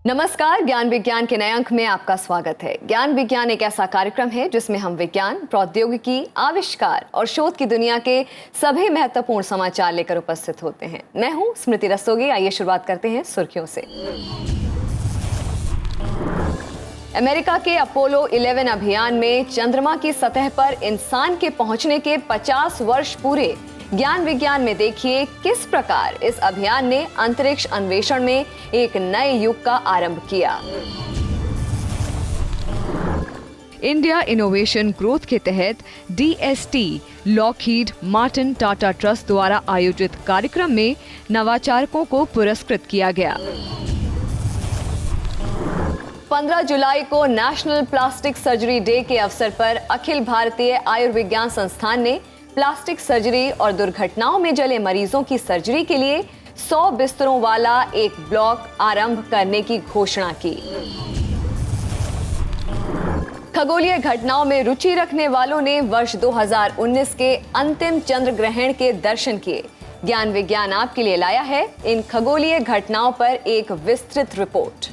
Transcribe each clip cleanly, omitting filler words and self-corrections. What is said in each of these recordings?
नमस्कार, ज्ञान विज्ञान के नए अंक में आपका स्वागत है। ज्ञान विज्ञान एक ऐसा कार्यक्रम है जिसमें हम विज्ञान, प्रौद्योगिकी, आविष्कार और शोध की दुनिया के सभी महत्वपूर्ण समाचार लेकर उपस्थित होते हैं। मैं हूं स्मृति रस्तोगी। आइए शुरुआत करते हैं सुर्खियों से। अमेरिका के अपोलो 11 अभियान में चंद्रमा की सतह पर इंसान के पहुंचने के 50 वर्ष पूरे। ज्ञान विज्ञान में देखिए किस प्रकार इस अभियान ने अंतरिक्ष अन्वेषण में एक नए युग का आरंभ किया। इंडिया इनोवेशन ग्रोथ के तहत DST Lockheed Martin Tata trust द्वारा आयोजित कार्यक्रम में नवाचारकों को पुरस्कृत किया गया। 15 जुलाई को नेशनल प्लास्टिक सर्जरी डे के अवसर पर अखिल भारतीय आयुर्विज्ञान संस्थान ने प्लास्टिक सर्जरी और दुर्घटनाओं में जले मरीजों की सर्जरी के लिए 100 बिस्तरों वाला एक ब्लॉक आरंभ करने की घोषणा की। खगोलीय घटनाओं में रुचि रखने वालों ने वर्ष 2019 के अंतिम चंद्र ग्रहण के दर्शन किए। ज्ञान विज्ञान आपके लिए लाया है इन खगोलीय घटनाओं पर एक विस्तृत रिपोर्ट।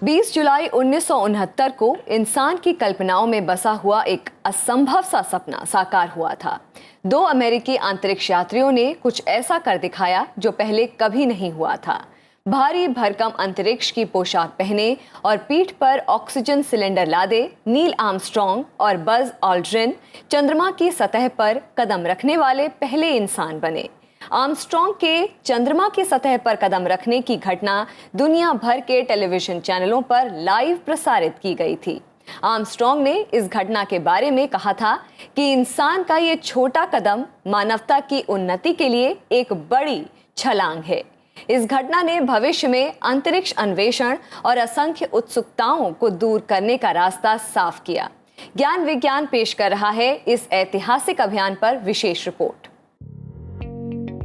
20 जुलाई 1969 को इंसान की कल्पनाओं में बसा हुआ एक असंभव सा सपना साकार हुआ था। 2 अमेरिकी अंतरिक्ष यात्रियों ने कुछ ऐसा कर दिखाया जो पहले कभी नहीं हुआ था। भारी भरकम अंतरिक्ष की पोशाक पहने और पीठ पर ऑक्सीजन सिलेंडर लादे नील आर्मस्ट्रॉन्ग और बज ऑल्ड्रिन चंद्रमा की सतह पर कदम रखने वाले पहले इंसान बने। आर्मस्ट्रॉन्ग के चंद्रमा की सतह पर कदम रखने की घटना दुनिया भर के टेलीविजन चैनलों पर लाइव प्रसारित की गई थी। आर्मस्ट्रॉन्ग ने इस घटना के बारे में कहा था कि इंसान का ये छोटा कदम मानवता की उन्नति के लिए एक बड़ी छलांग है। इस घटना ने भविष्य में अंतरिक्ष अन्वेषण और असंख्य उत्सुकताओं को दूर करने का रास्ता साफ किया। ज्ञान विज्ञान पेश कर रहा है इस ऐतिहासिक अभियान पर विशेष report.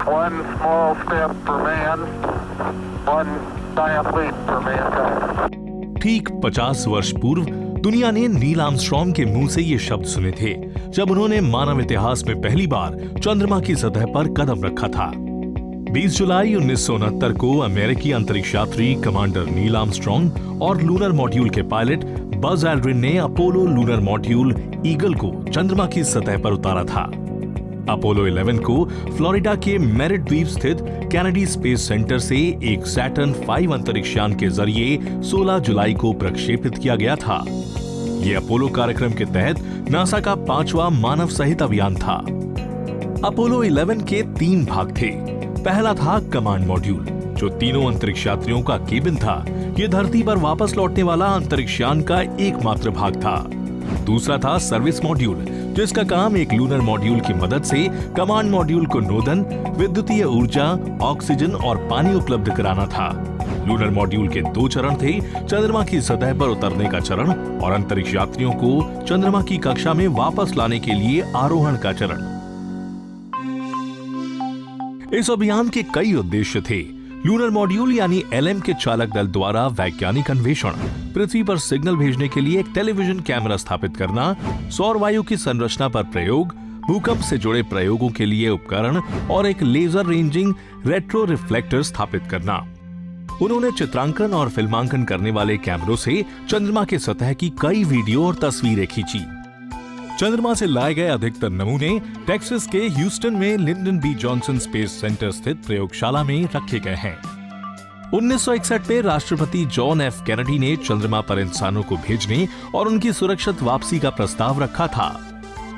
One small step for man, one giant leap for mankind. ठीक 50 वर्ष पूर्व दुनिया ने नील आर्मस्ट्रॉन्ग के मुंह से ये शब्द सुने थे जब उन्होंने मानव इतिहास में पहली बार चंद्रमा की सतह पर कदम रखा था। 20 जुलाई 1969 को अमेरिकी अंतरिक्ष यात्री कमांडर नील आर्मस्ट्रॉन्ग और लूनर मॉड्यूल के पायलट बज एल्ड्रिन ने अपोलो लूनर मॉड्यूल ईगल को चंद्रमा की सतह पर उतारा था। अपोलो 11 को फ्लोरिडा के मेरिट द्वीप स्थित कैनेडी स्पेस सेंटर से एक सैटर्न 5 अंतरिक्ष यान के जरिए 16 जुलाई को प्रक्षेपित किया गया था। यह अपोलो कार्यक्रम के तहत नासा का 5वां मानव सहित अभियान था। अपोलो 11 के 3 भाग थे। पहला था कमांड मॉड्यूल, जो तीनों अंतरिक्ष यात्रियों का केबिन था। यह धरती पर वापस लौटने वाला अंतरिक्ष यान का एकमात्र भाग था। दूसरा था सर्विस मॉड्यूल, जिसका काम एक लूनर मॉड्यूल की मदद से कमांड मॉड्यूल को नोदन, विद्युतीय ऊर्जा, ऑक्सीजन और पानी उपलब्ध कराना था। लूनर मॉड्यूल के 2 चरण थे, चंद्रमा की सतह पर उतरने का चरण और अंतरिक्ष यात्रियों को चंद्रमा की कक्षा में वापस लाने के लिए आरोहण का चरण। इस अभियान के कई उद्देश्य थे। लूनर मॉड्यूल यानी LM के चालक दल द्वारा वैज्ञानिक अन्वेषण, पृथ्वी पर सिग्नल भेजने के लिए एक टेलीविजन कैमरा स्थापित करना, सौर वायु की संरचना पर प्रयोग, भूकंप से जुड़े प्रयोगों के लिए उपकरण और एक लेजर रेंजिंग रेट्रो रिफ्लेक्टर स्थापित करना। उन्होंने चित्रांकन और फिल्मांकन करने वाले कैमरों से चंद्रमा के सतह की कई वीडियो और तस्वीरें खींची। चंद्रमा से लाए गए अधिकतर नमूने टेक्सास के ह्यूस्टन में Lyndon B Johnson space centre स्थित प्रयोगशाला में रखे गए हैं। 1961 में राष्ट्रपति जॉन F कैनेडी ने चंद्रमा पर इंसानों को भेजने और उनकी सुरक्षित वापसी का प्रस्ताव रखा था।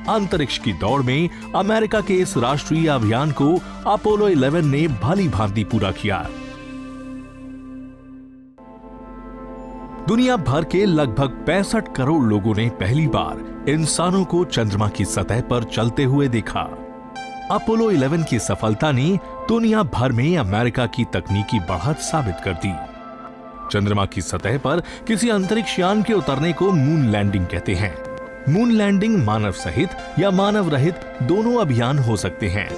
अंतरिक्ष की दौड़ में अमेरिका के इस राष्ट्रीय अभियान को अपोलो 11 ने भली भांति पूरा किया। दुनिया भर के लगभग 65 करोड़ लोगों ने पहली बार इंसानों को चंद्रमा की सतह पर चलते हुए देखा। अपोलो 11 की सफलता ने दुनिया भर में अमेरिका की तकनीकी बढ़त साबित कर दी। चंद्रमा की सतह पर किसी अंतरिक्ष यान के उतरने को मून लैंडिंग कहते हैं। मून लैंडिंग मानव सहित या मानव रहित दोनों अभियान हो सकते हैं।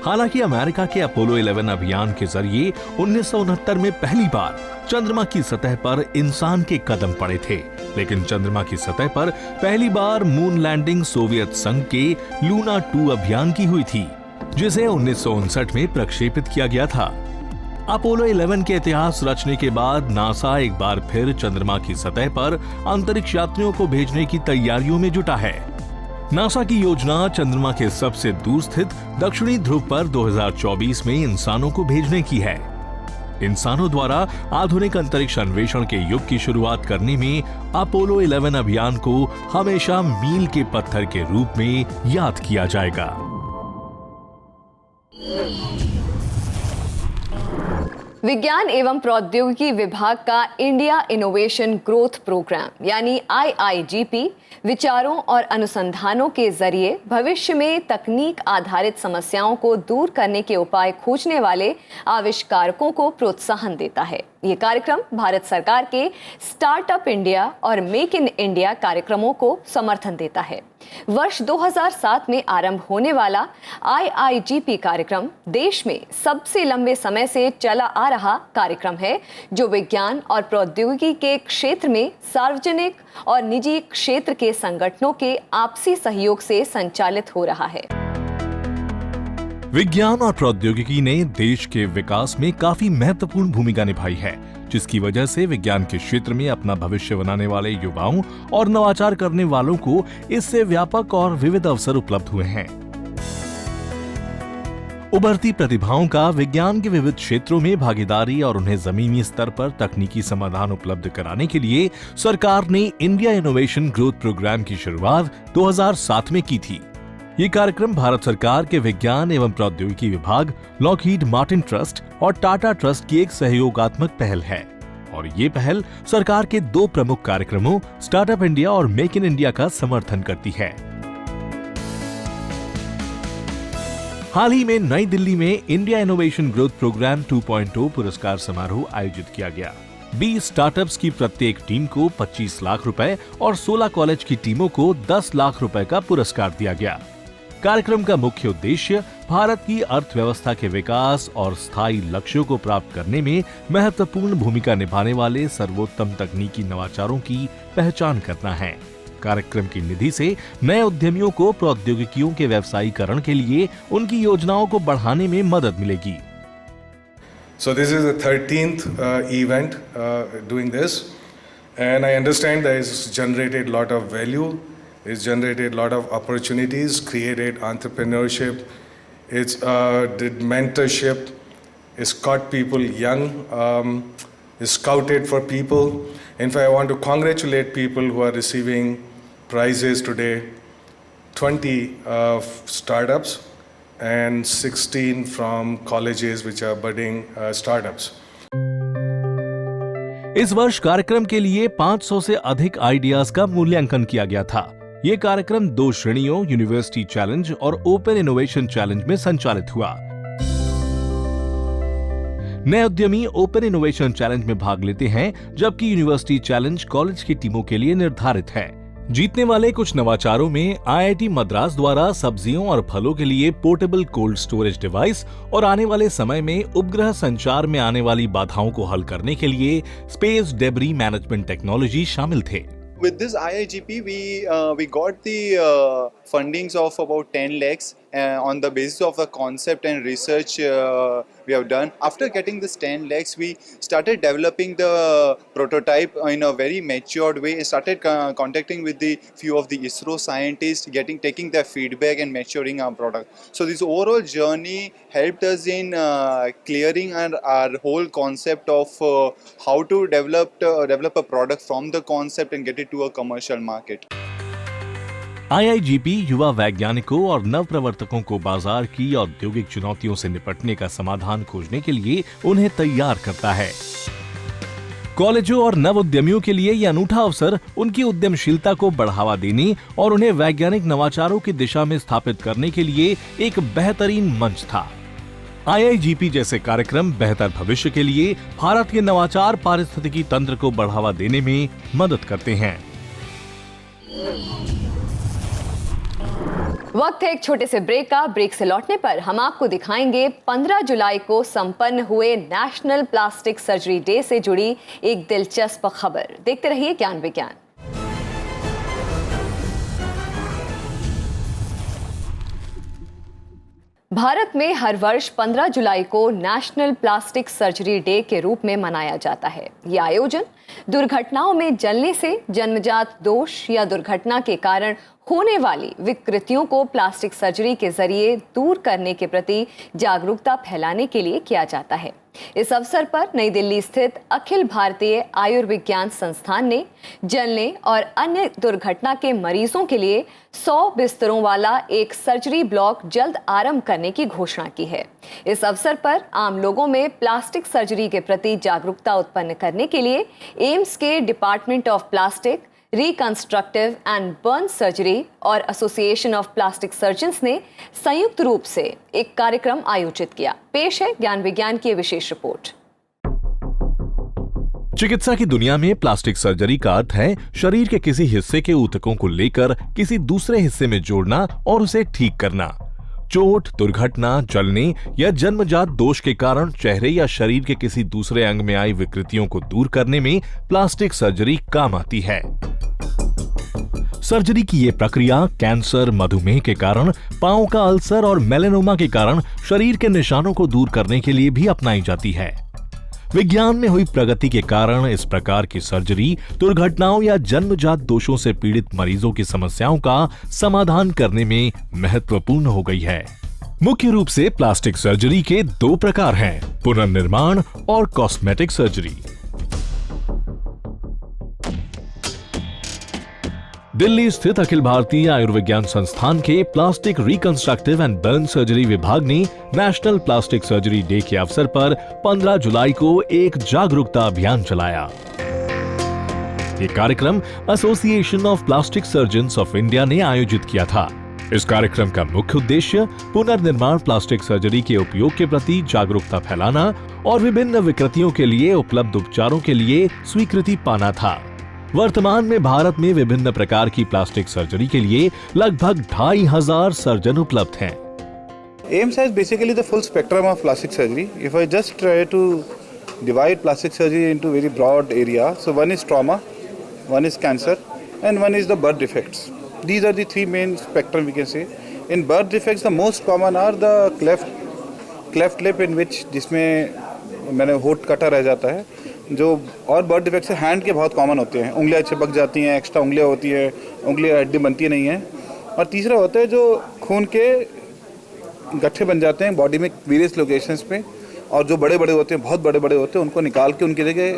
हालांकि अमेरिका के अपोलो 11 अभियान के जरिए 1969 में पहली बार चंद्रमा की सतह पर इंसान के कदम पड़े थे, लेकिन चंद्रमा की सतह पर पहली बार मून लैंडिंग सोवियत संघ के लूना 2 अभियान की हुई थी, जिसे 1959 में प्रक्षेपित किया गया था। अपोलो 11 के इतिहास रचने के बाद नासा एक बार फिर चंद्रमा की सतह पर अंतरिक्ष यात्रियों को भेजने की तैयारियों में जुटा है। नासा की योजना चंद्रमा के सबसे दूर स्थित दक्षिणी ध्रुव पर 2024 में इंसानों को भेजने की है। इंसानों द्वारा आधुनिक अंतरिक्ष अन्वेषण के युग की शुरुआत करने में अपोलो 11 अभियान को हमेशा मील के पत्थर के रूप में याद किया जाएगा। विज्ञान एवं प्रौद्योगिकी विभाग का इंडिया इनोवेशन ग्रोथ प्रोग्राम यानी IIGP विचारों और अनुसंधानों के जरिए भविष्य में तकनीक आधारित समस्याओं को दूर करने के उपाय खोजने वाले आविष्कारकों को प्रोत्साहन देता है। ये कार्यक्रम भारत सरकार के स्टार्टअप इंडिया और मेक इन इंडिया कार्यक्रमों को समर्थन देता है। वर्ष 2007 में आरंभ होने वाला IIGP कार्यक्रम देश में सबसे लंबे समय से चला आ रहा कार्यक्रम है, जो विज्ञान और प्रौद्योगिकी के क्षेत्र में सार्वजनिक और निजी क्षेत्र के संगठनों के आपसी सहयोग से संचालित हो रहा है। विज्ञान और प्रौद्योगिकी ने देश के विकास में काफी महत्वपूर्ण भूमिका निभाई है, जिसकी वजह से विज्ञान के क्षेत्र में अपना भविष्य बनाने वाले युवाओं और नवाचार करने वालों को इससे व्यापक और विविध अवसर उपलब्ध हुए हैं। उभरती प्रतिभाओं का विज्ञान के विविध क्षेत्रों में भागीदारी और उन्हें जमीनी स्तर पर तकनीकी समाधान उपलब्ध कराने के लिए सरकार ने इंडिया इनोवेशन ग्रोथ प्रोग्राम की शुरुआत 2007 में की थी। ये कार्यक्रम भारत सरकार के विज्ञान एवं प्रौद्योगिकी विभाग, लॉकहीड मार्टिन ट्रस्ट और टाटा ट्रस्ट की एक सहयोगात्मक पहल है और ये पहल सरकार के दो प्रमुख कार्यक्रमों स्टार्टअप इंडिया और मेक इन इंडिया का समर्थन करती है। हाल ही में नई दिल्ली में इंडिया इनोवेशन ग्रोथ प्रोग्राम 2.0 पुरस्कार समारोह आयोजित किया गया। 20 स्टार्टअप्स की प्रत्येक टीम को 25 लाख रुपए और 16 कॉलेज की टीमों को 10 लाख रुपए का पुरस्कार दिया गया। कार्यक्रम का मुख्य उद्देश्य भारत की अर्थव्यवस्था के विकास और स्थायी लक्ष्यों को प्राप्त करने में महत्वपूर्ण भूमिका निभाने वाले सर्वोत्तम तकनीकी नवाचारों की पहचान करना है। कार्यक्रम की निधि से नए उद्यमियों को प्रौद्योगिकियों के व्यवसायीकरण के लिए उनकी योजनाओं को बढ़ाने में मदद मिलेगी। So this is the 13th event doing this, and I understand that it's generated a lot of value. It's generated a lot of opportunities, created entrepreneurship, it's did mentorship, it's got people young, it's scouted for people. In fact, I want to congratulate people who are receiving prizes today, 20 startups and 16 from colleges which are budding startups. इस वर्ष कार्यक्रम के लिए 500 से अधिक ideas का मूल्यांकन किया गया था। ये कार्यक्रम 2 श्रेणियों यूनिवर्सिटी चैलेंज और ओपन इनोवेशन चैलेंज में संचालित हुआ। नए उद्यमी ओपन इनोवेशन चैलेंज में भाग लेते हैं, जबकि यूनिवर्सिटी चैलेंज कॉलेज की टीमों के लिए निर्धारित है। जीतने वाले कुछ नवाचारों में IIT मद्रास द्वारा सब्जियों और फलों के लिए पोर्टेबल कोल्ड स्टोरेज डिवाइस और आने वाले समय में उपग्रह संचार में आने वाली बाधाओं को हल करने के लिए स्पेस डेब्री मैनेजमेंट टेक्नोलॉजी शामिल थे। With this IIGP, we got the fundings of about 10 lakhs on the basis of the concept and research we have done. After getting this 10 lakhs, we started developing the prototype in a very matured way. Started contacting with the few of the ISRO scientists, taking their feedback and maturing our product. So this overall journey helped us in clearing our whole concept of how to develop a product from the concept and get it to a commercial market. IIGP युवा वैज्ञानिकों और नवप्रवर्तकों को बाजार की औद्योगिक चुनौतियों से निपटने का समाधान खोजने के लिए उन्हें तैयार करता है। कॉलेजों और नव उद्यमियों के लिए यह अनूठा अवसर उनकी उद्यमशीलता को बढ़ावा देने और उन्हें वैज्ञानिक नवाचारों की दिशा में स्थापित करने के लिए एक बेहतरीन मंच था। IIGP जैसे कार्यक्रम बेहतर भविष्य के लिए भारत के नवाचार पारिस्थितिकी तंत्र को बढ़ावा देने में मदद करते हैं। वक्त है एक छोटे से ब्रेक का। ब्रेक से लौटने पर हम आपको दिखाएंगे 15 जुलाई को संपन्न हुए नेशनल प्लास्टिक सर्जरी डे से जुड़ी एक दिलचस्प खबर। देखते रहिए ज्ञान विज्ञान। भारत में हर वर्ष 15 जुलाई को नेशनल प्लास्टिक सर्जरी डे के रूप में मनाया जाता है। ये आयोजन दुर्घटनाओं में जलने से जन्मजात दोष या दुर्घटना के कारण होने वाली विकृतियों को प्लास्टिक सर्जरी के जरिए दूर करने के प्रति जागरूकता फैलाने के लिए किया जाता है। इस अवसर पर नई दिल्ली स्थित अखिल भारतीय आयुर्विज्ञान संस्थान ने जलने और अन्य दुर्घटना के मरीजों के लिए 100 बिस्तरों वाला एक सर्जरी ब्लॉक जल्द आरंभ करने की घोषणा की है। इस अवसर पर आम लोगों में प्लास्टिक सर्जरी के प्रति जागरूकता उत्पन्न करने के लिए एम्स के department of plastic, reconstructive and burn surgery और एसोसिएशन ऑफ प्लास्टिक सर्जन्स ने संयुक्त रूप से एक कार्यक्रम आयोजित किया। पेश है ज्ञान विज्ञान की विशेष रिपोर्ट। चिकित्सा की दुनिया में प्लास्टिक सर्जरी का अर्थ है शरीर के किसी हिस्से के ऊतकों को लेकर किसी दूसरे हिस्से में जोड़ना और उसे ठीक करना। चोट, दुर्घटना, जलने या जन्मजात दोष के कारण चेहरे या शरीर के किसी दूसरे अंग में आई विकृतियों को दूर करने में प्लास्टिक सर्जरी काम आती है। सर्जरी की ये प्रक्रिया कैंसर, मधुमेह के कारण, पांव का अल्सर और मेलेनोमा के कारण शरीर के निशानों को दूर करने के लिए भी अपनाई जाती है। विज्ञान में हुई प्रगति के कारण इस प्रकार की सर्जरी दुर्घटनाओं या जन्मजात दोषों से पीड़ित मरीजों की समस्याओं का समाधान करने में महत्वपूर्ण हो गई है। मुख्य रूप से प्लास्टिक सर्जरी के 2 प्रकार हैं, पुनर्निर्माण और कॉस्मेटिक सर्जरी। दिल्ली स्थित अखिल भारतीय आयुर्विज्ञान संस्थान के plastic reconstructive and burn surgery विभाग ने नेशनल प्लास्टिक सर्जरी डे के अवसर पर 15 जुलाई को एक जागरूकता अभियान चलाया। ये कार्यक्रम association of plastic surgeons of India ने आयोजित किया था। इस कार्यक्रम का मुख्य उद्देश्य पुनर्निर्माण प्लास्टिक सर्जरी के उपयोग के प्रति जागरूकता फैलाना और विभिन्न विकृतियों के लिए उपलब्ध उपचारों के लिए स्वीकृति पाना था। वर्तमान में भारत में विभिन्न प्रकार की प्लास्टिक सर्जरी के लिए लगभग 2500 सर्जन उपलब्ध हैं। AIIMS has basically the full spectrum of plastic surgery. If I just try to divide plastic surgery into very broad area, so one is trauma, one is cancer, and one is the birth defects. These are the 3 main spectrum we can say. In birth defects, the most common are the cleft lip, in which जिसमें मैंने होठ कटा रह जाता है, जो और birth defect से हैंड के बहुत कॉमन होते हैं। उंगलियां चिपक जाती हैं, एक्स्ट्रा उंगलियां होती है, उंगलियां हड्डी बनती नहीं है। और तीसरा होता है जो खून के गट्ठे बन जाते हैं बॉडी में वेरियस लोकेशंस पे, और जो बड़े बड़े होते हैं, बहुत बड़े बड़े होते हैं, उनको निकाल के उनकी जगह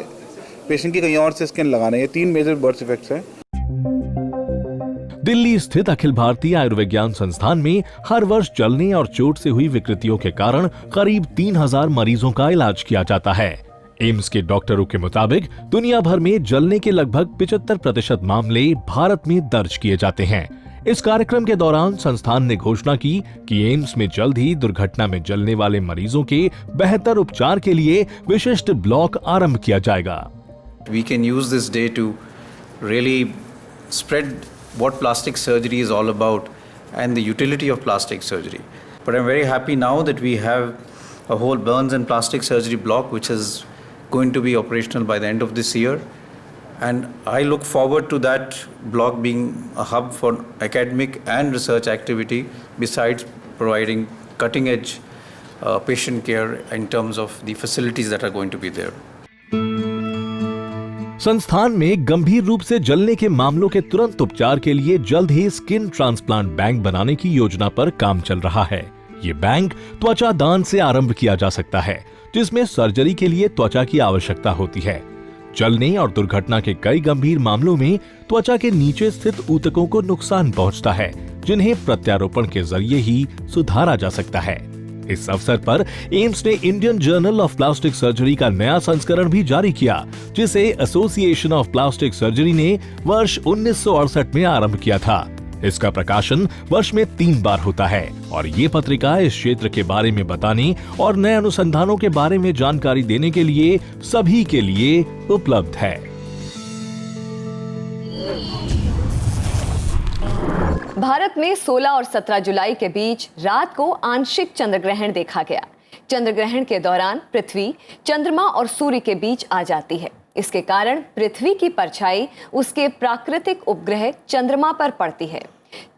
पेशेंट की कहीं और से स्किन लगाना। ये 3 मेजर बर्थ डिफेक्ट्स हैं। दिल्ली स्थित अखिल भारतीय आयुर्विज्ञान संस्थान में हर वर्ष जलने और चोट से हुई विकृतियों के कारण करीब 3000 मरीजों का इलाज किया जाता है। एम्स के डॉक्टरों के मुताबिक दुनिया भर में जलने के लगभग 75% मामले भारत में दर्ज किए जाते हैं। इस कार्यक्रम के दौरान संस्थान ने घोषणा की कि एम्स में जल्द ही दुर्घटना में जलने वाले मरीजों के बेहतर उपचार के लिए विशिष्ट ब्लॉक आरंभ किया जाएगा। We can use this day to really spread what plastic surgery is all about and the utility of plastic surgery. But I'm very happy now that we have a whole burns and plastic surgery block which is going to be operational by the end of this year, and I look forward to that block being a hub for academic and research activity besides providing cutting edge patient care in terms of the facilities that are going to be there. संस्थान में गंभीर रूप से जलने के मामलों के तुरंत उपचार के लिए जल्द ही स्किन ट्रांसप्लांट बैंक बनाने की योजना पर काम चल रहा है। ये बैंक त्वचा दान से आरंभ किया जा सकता है, जिसमें सर्जरी के लिए त्वचा की आवश्यकता होती है। जलने और दुर्घटना के कई गंभीर मामलों में त्वचा के नीचे स्थित ऊतकों को नुकसान पहुंचता है, जिन्हें प्रत्यारोपण के जरिए ही सुधारा जा सकता है। इस अवसर पर एम्स ने Indian journal of plastic surgery का नया संस्करण भी जारी किया, जिसे एसोसिएशन ऑफ प्लास्टिक सर्जरी ने वर्ष 1968 में आरंभ किया था। इसका प्रकाशन वर्ष में 3 बार होता है और ये पत्रिका इस क्षेत्र के बारे में बताने और नए अनुसंधानों के बारे में जानकारी देने के लिए सभी के लिए उपलब्ध है। भारत में 16 और 17 जुलाई के बीच रात को आंशिक चंद्रग्रहण देखा गया। चंद्रग्रहण के दौरान पृथ्वी चंद्रमा और सूर्य के बीच आ जाती है। इसके कारण पृथ्वी की परछाई उसके प्राकृतिक उपग्रह चंद्रमा पर पड़ती है।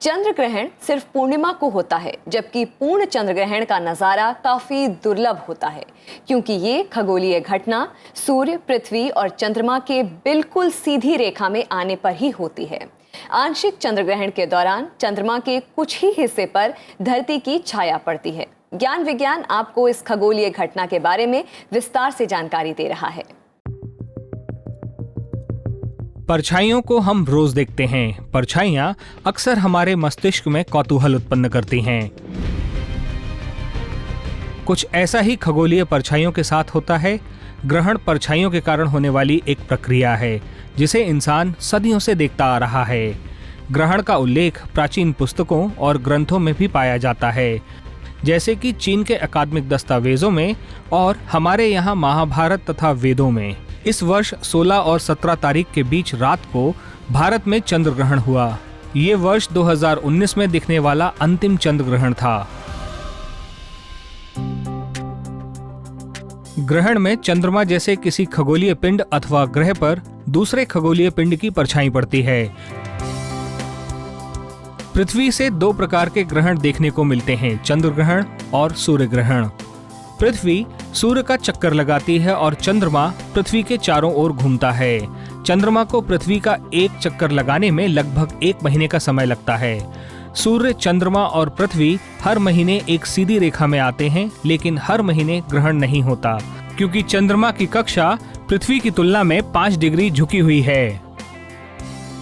चंद्र ग्रहण सिर्फ पूर्णिमा को होता है, जबकि पूर्ण चंद्र ग्रहण का नजारा काफी दुर्लभ होता है, क्योंकि ये खगोलीय घटना सूर्य, पृथ्वी और चंद्रमा के बिल्कुल सीधी रेखा में आने पर ही होती है। आंशिक चंद्र ग्रहण के दौरान चंद्रमा के कुछ ही हिस्से पर धरती की छाया पड़ती है। ज्ञान विज्ञान आपको इस खगोलीय घटना के बारे में विस्तार से जानकारी दे रहा है। परछाइयों को हम रोज देखते हैं। परछाइयां अक्सर हमारे मस्तिष्क में कौतूहल उत्पन्न करती हैं। कुछ ऐसा ही खगोलीय परछाइयों के साथ होता है। ग्रहण परछाइयों के कारण होने वाली एक प्रक्रिया है जिसे इंसान सदियों से देखता आ रहा है। ग्रहण का उल्लेख प्राचीन पुस्तकों और ग्रंथों में भी पाया जाता है, जैसे कि चीन के अकादमिक दस्तावेजों में और हमारे यहाँ महाभारत तथा वेदों में। इस वर्ष 16 और 17 तारीख के बीच रात को भारत में चंद्र ग्रहण हुआ। ये वर्ष 2019 में दिखने वाला अंतिम चंद्र ग्रहण था। ग्रहण में चंद्रमा जैसे किसी खगोलीय पिंड अथवा ग्रह पर दूसरे खगोलीय पिंड की परछाई पड़ती है। पृथ्वी से दो प्रकार के ग्रहण देखने को मिलते हैं, चंद्र ग्रहण और सूर्य ग्रहण। पृथ्वी सूर्य का चक्कर लगाती है और चंद्रमा पृथ्वी के चारों ओर घूमता है। चंद्रमा को पृथ्वी का एक चक्कर लगाने में लगभग 1 महीने का समय लगता है। सूर्य, चंद्रमा और पृथ्वी हर महीने एक सीधी रेखा में आते हैं, लेकिन हर महीने ग्रहण नहीं होता, क्योंकि चंद्रमा की कक्षा पृथ्वी की तुलना में 5 डिग्री झुकी हुई है।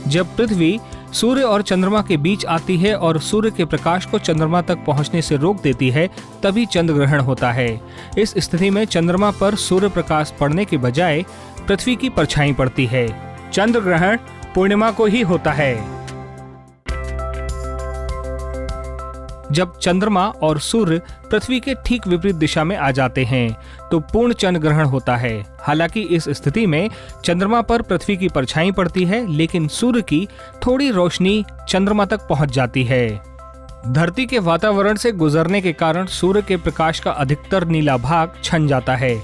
जब पृथ्वी सूर्य और चंद्रमा के बीच आती है और सूर्य के प्रकाश को चंद्रमा तक पहुंचने से रोक देती है, तभी चंद्र ग्रहण होता है। इस स्थिति में चंद्रमा पर सूर्य प्रकाश पड़ने के बजाय पृथ्वी की परछाई पड़ती है। चंद्र ग्रहण पूर्णिमा को ही होता है। जब चंद्रमा और सूर्य पृथ्वी के ठीक विपरीत दिशा में आ जाते हैं तो पूर्ण चंद्र ग्रहण होता है। हालांकि इस स्थिति में चंद्रमा पर पृथ्वी की परछाई पड़ती है, लेकिन सूर्य की थोड़ी रोशनी चंद्रमा तक पहुंच जाती है। धरती के वातावरण से गुजरने के कारण सूर्य के प्रकाश का अधिकतर नीला भाग छन जाता है।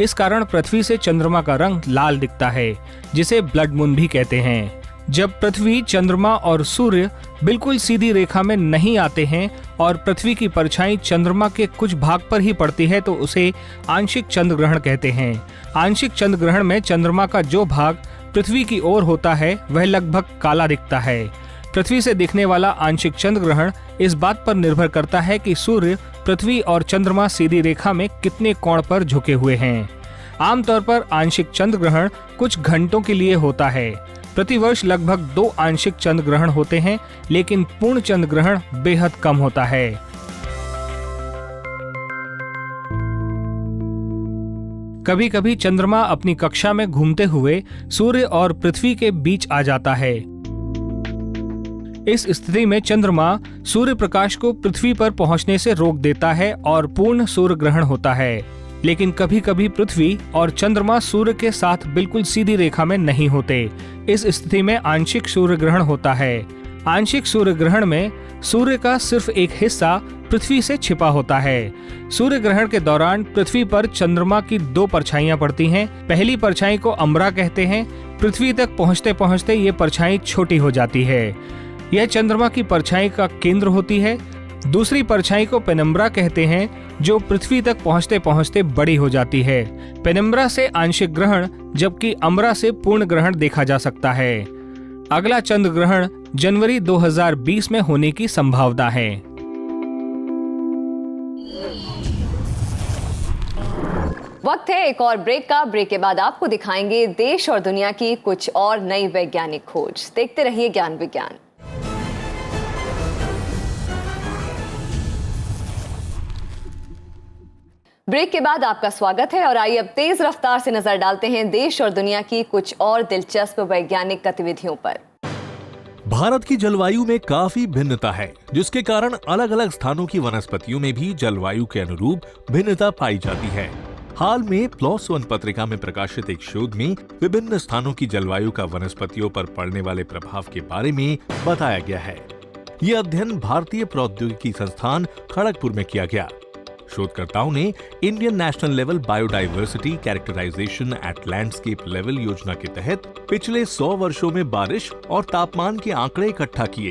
इस कारण पृथ्वी से चंद्रमा का रंग लाल दिखता है, जिसे ब्लड मून भी कहते हैं। जब पृथ्वी, चंद्रमा और सूर्य बिल्कुल सीधी रेखा में नहीं आते हैं और पृथ्वी की परछाई चंद्रमा के कुछ भाग पर ही पड़ती है, तो उसे आंशिक चंद्र ग्रहण कहते हैं। आंशिक चंद्र ग्रहण में चंद्रमा का जो भाग पृथ्वी की ओर होता है वह लगभग काला दिखता है। पृथ्वी से दिखने वाला आंशिक चंद्र ग्रहण इस बात पर निर्भर करता है कि सूर्य, पृथ्वी और चंद्रमा सीधी रेखा में कितने कोण पर झुके हुए हैं। आमतौर पर आंशिक चंद्र ग्रहण कुछ घंटों के लिए होता है। प्रतिवर्ष लगभग 2 आंशिक चंद्र ग्रहण होते हैं, लेकिन पूर्ण चंद्र ग्रहण बेहद कम होता है। कभी कभी चंद्रमा अपनी कक्षा में घूमते हुए सूर्य और पृथ्वी के बीच आ जाता है। इस स्थिति में चंद्रमा सूर्य प्रकाश को पृथ्वी पर पहुंचने से रोक देता है और पूर्ण सूर्य ग्रहण होता है। लेकिन कभी कभी पृथ्वी और चंद्रमा सूर्य के साथ बिल्कुल सीधी रेखा में नहीं होते। इस स्थिति में आंशिक सूर्य ग्रहण होता है। आंशिक सूर्य ग्रहण में सूर्य का सिर्फ एक हिस्सा पृथ्वी से छिपा होता है। सूर्य ग्रहण के दौरान पृथ्वी पर चंद्रमा की 2 परछाइयां पड़ती हैं। पहली परछाई को अम्बरा कहते हैं। पृथ्वी तक पहुंचते पहुंचते ये परछाई छोटी हो जाती है। यह चंद्रमा की परछाई का केंद्र होती है। दूसरी परछाई को पेनम्ब्रा कहते हैं, जो पृथ्वी तक पहुंचते पहुंचते बड़ी हो जाती है। पेनम्ब्रा से आंशिक ग्रहण, जबकि अम्बरा से पूर्ण ग्रहण देखा जा सकता है। अगला चंद्र ग्रहण जनवरी 2020 में होने की संभावना है। वक्त है एक और ब्रेक का। ब्रेक के बाद आपको दिखाएंगे देश और दुनिया की कुछ और नई वैज्ञानिक खोज। देखते रहिए ज्ञान विज्ञान। ब्रेक के बाद आपका स्वागत है और आइए अब तेज रफ्तार से नजर डालते हैं देश और दुनिया की कुछ और दिलचस्प वैज्ञानिक गतिविधियों पर। भारत की जलवायु में काफी भिन्नता है, जिसके कारण अलग अलग स्थानों की वनस्पतियों में भी जलवायु के अनुरूप भिन्नता पाई जाती है। हाल में प्लॉस वन पत्रिका में प्रकाशित एक शोध में विभिन्न स्थानों की जलवायु का वनस्पतियों पर पड़ने वाले प्रभाव के बारे में बताया गया है। यह अध्ययन भारतीय प्रौद्योगिकी संस्थान खड़गपुर में किया गया। शोधकर्ताओं ने Indian national level biodiversity characterisation at landscape level योजना के तहत पिछले 100 वर्षों में बारिश और तापमान के आंकड़े इकट्ठा किए।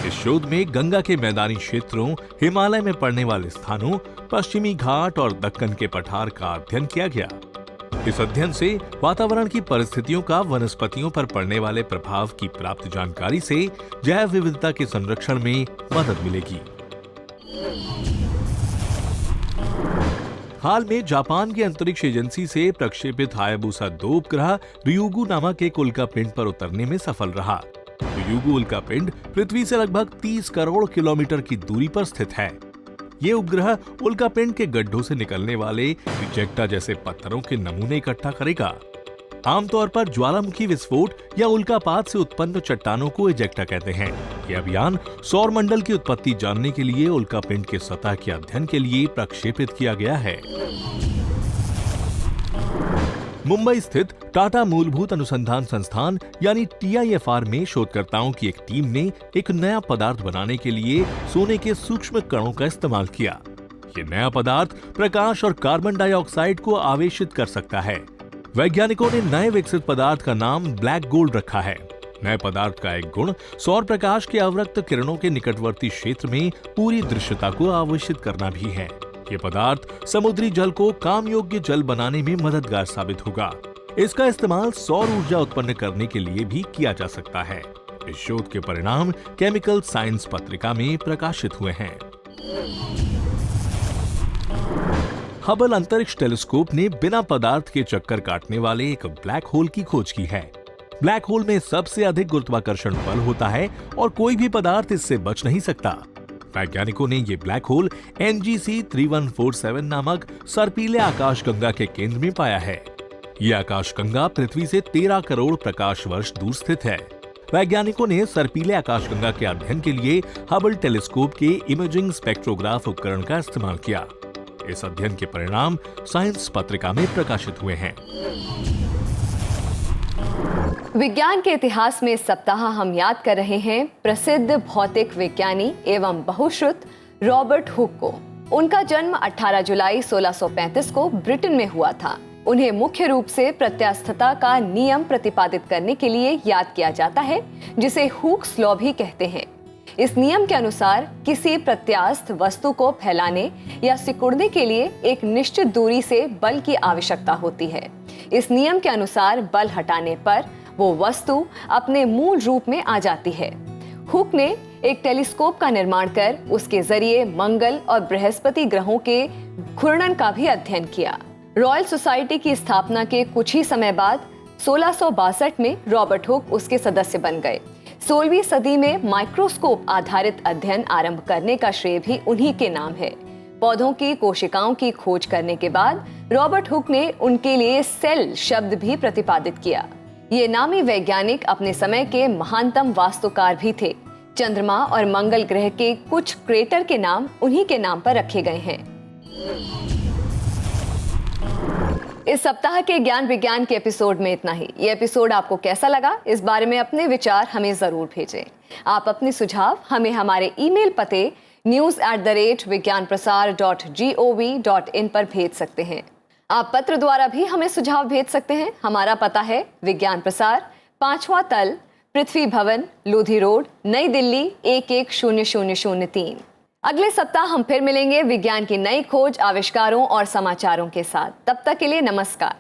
इस शोध में गंगा के मैदानी क्षेत्रों, हिमालय में पड़ने वाले स्थानों, पश्चिमी घाट और दक्कन के पठार का अध्ययन किया गया। इस अध्ययन से वातावरण की परिस्थितियों का वनस्पतियों पर पड़ने वाले प्रभाव की प्राप्त जानकारी से जैव विविधता के संरक्षण में मदद मिलेगी। हाल में जापान की अंतरिक्ष एजेंसी से प्रक्षेपित हायाबुसा 2 उपग्रह ryugu नामक एक उल्कापिंड पर उतरने में सफल रहा। ryugu उल्कापिंड पृथ्वी से लगभग 30 करोड़ किलोमीटर की दूरी पर स्थित है। ये उपग्रह उल्कापिंड के गड्ढों से निकलने वाले इजेक्टा जैसे पत्थरों के नमूने इकट्ठा करेगा। आमतौर पर ज्वालामुखी विस्फोट या उल्कापात से उत्पन्न चट्टानों को इजेक्टा कहते हैं। यह अभियान सौर मंडल की उत्पत्ति जानने के लिए उल्कापिंड के सतह के अध्ययन के लिए प्रक्षेपित किया गया है। मुंबई स्थित टाटा मूलभूत अनुसंधान संस्थान यानी TIFR में शोधकर्ताओं की एक टीम ने एक नया पदार्थ बनाने के लिए सोने के सूक्ष्म कणों का इस्तेमाल किया। ये नया पदार्थ प्रकाश और कार्बन डाइऑक्साइड को आवेशित कर सकता है। वैज्ञानिकों ने नए विकसित पदार्थ का नाम ब्लैक गोल्ड रखा है। नए पदार्थ का एक गुण सौर प्रकाश के अवरक्त किरणों के निकटवर्ती क्षेत्र में पूरी दृश्यता को आवेशित करना भी है। ये पदार्थ समुद्री जल को काम योग्य जल बनाने में मददगार साबित होगा। इसका इस्तेमाल सौर ऊर्जा उत्पन्न करने के लिए भी किया जा सकता है। इस शोध के परिणाम केमिकल साइंस पत्रिका में प्रकाशित हुए हैं। हबल अंतरिक्ष टेलीस्कोप ने बिना पदार्थ के चक्कर काटने वाले एक ब्लैक होल की खोज की है। ब्लैक होल में सबसे अधिक गुरुत्वाकर्षण बल होता है और कोई भी पदार्थ इससे बच नहीं सकता। वैज्ञानिकों ने ये ब्लैक होल NGC 3147 नामक सर्पीले आकाशगंगा के केंद्र में पाया है। ये आकाशगंगा पृथ्वी से 13 करोड़ प्रकाश वर्ष दूर स्थित है। वैज्ञानिकों ने सर्पीले आकाशगंगा के अध्ययन के लिए हबल टेलीस्कोप के इमेजिंग स्पेक्ट्रोग्राफ उपकरण का इस्तेमाल किया। इस अध्ययन के परिणाम साइंस पत्रिका में प्रकाशित हुए हैं। विज्ञान के इतिहास में इस सप्ताह हम याद कर रहे हैं प्रसिद्ध भौतिक विज्ञानी एवं बहुश्रुत रॉबर्ट हुक को। उनका जन्म 18 जुलाई 1635 को ब्रिटेन में हुआ था। उन्हें मुख्य रूप से प्रत्यास्थता का नियम प्रतिपादित करने के लिए याद किया जाता है, जिसे हुक्स लॉ भी कहते हैं। इस नियम के अनुसार किसी प्रत्यास्थ वस्तु को फैलाने या सिकुड़ने के लिए एक निश्चित दूरी से बल की आवश्यकता होती है। इस नियम के अनुसार बल हटाने पर वो वस्तु अपने मूल रूप में आ जाती है। हुक ने एक टेलीस्कोप का निर्माण कर उसके जरिए मंगल और बृहस्पति ग्रहों के घूर्णन का भी अध्ययन किया। रॉयल सोसाइटी की स्थापना के कुछ ही समय बाद 1662 में रॉबर्ट हुक उसके सदस्य बन गए। 16वीं सदी में माइक्रोस्कोप आधारित अध्ययन आरंभ करने का श्रेय भी उन्हीं के नाम है। पौधों की कोशिकाओं की खोज करने के बाद रॉबर्ट हुक ने उनके लिए सेल शब्द भी प्रतिपादित किया। ये नामी वैज्ञानिक अपने समय के महानतम वास्तुकार भी थे। चंद्रमा और मंगल ग्रह के कुछ क्रेटर के नाम उन्हीं के नाम पर रखे गए हैं। इस सप्ताह के ज्ञान विज्ञान के एपिसोड में इतना ही। ये एपिसोड आपको कैसा लगा, इस बारे में अपने विचार हमें जरूर भेजें। आप अपने सुझाव हमें हमारे ईमेल पते news@vigyanprasar.gov.in पर भेज सकते हैं। आप पत्र द्वारा भी हमें सुझाव भेज सकते हैं। हमारा पता है विज्ञान प्रसार, 5वां तल, पृथ्वी भवन, लोधी रोड, नई दिल्ली 110003। अगले सप्ताह हम फिर मिलेंगे विज्ञान की नई खोज, आविष्कारों और समाचारों के साथ। तब तक के लिए नमस्कार।